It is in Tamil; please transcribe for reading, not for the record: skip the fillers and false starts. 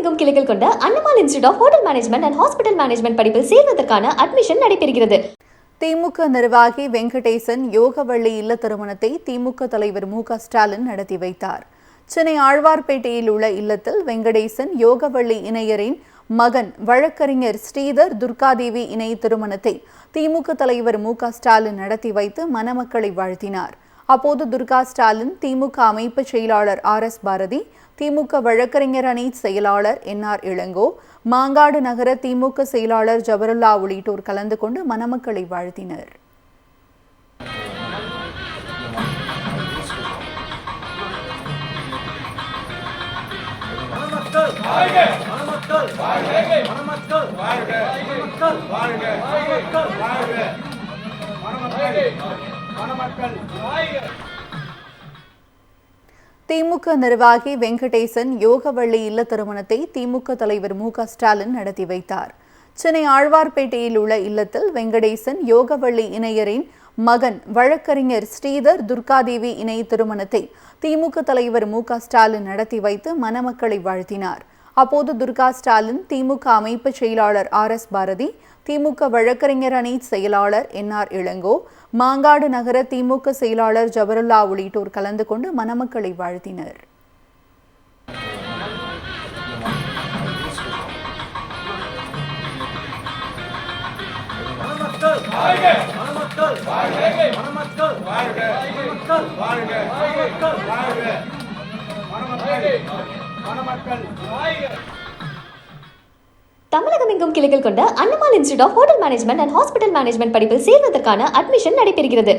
தமிழகமெங்கும் கிளைகள் கொண்ட அண்ணமால் institute of hotel management and hospital management படிப்பில் சேர்வதற்கான அட்மிஷன் நடைபெறுகிறது. திமுக நிர்வாகி வெங்கடேசன் யோகவள்ளி இல்ல திருமணத்தை திமுக தலைவர் மு.க.ஸ்டாலின் நடத்தி வைத்தார். சென்னை ஆழ்வார்பேட்டையில் உள்ள இல்லத்தில் வெங்கடேசன் யோகவள்ளி இணையரின் மகன் வழக்கறிஞர் ஸ்ரீதர் துர்காதேவி இணை திருமணத்தை திமுக தலைவர் மு.க.ஸ்டாலின் நடத்தி வைத்து மணமக்களை வாழ்த்தினார். அப்போது துர்கா ஸ்டாலின், திமுக அமைப்பு செயலாளர் R.S. பாரதி, திமுக வழக்கறிஞர் அணி செயலாளர் N.R. இளங்கோ, மாங்காடு நகர திமுக செயலாளர் ஜபருல்லா உள்ளிட்டோர் கலந்து கொண்டு மணமக்களை வாழ்த்தினர். திமுக நிர்வாகி வெங்கடேசன் யோகவள்ளி இல்ல திருமணத்தை திமுக தலைவர் மு.க.ஸ்டாலின் நடத்தி வைத்தார். சென்னை ஆழ்வார்பேட்டையில் உள்ள இல்லத்தில் வெங்கடேசன் யோகவள்ளி இணையரின் மகன் வழக்கறிஞர் ஸ்ரீதர் துர்காதேவி இணை திருமணத்தை திமுக தலைவர் மு.க.ஸ்டாலின் நடத்தி வைத்து மணமக்களை வாழ்த்தினார். அப்போது துர்கா ஸ்டாலின், திமுக அமைப்பு செயலாளர் R.S. பாரதி, திமுக வழக்கறிஞர் அணி செயலாளர் N.R. இளங்கோ, மாங்காடு நகர திமுக செயலாளர் ஜபருல்லா உள்ளிட்டோர் கலந்து கொண்டு மணமக்களை வாழ்த்தினர். தமிழகமெங்கும் கிளைகள் கொண்ட அண்ணமால் institute of hotel management and hospital management படிப்பில் சேர்வதற்கான அட்மிஷன் நடைபெறுகிறது.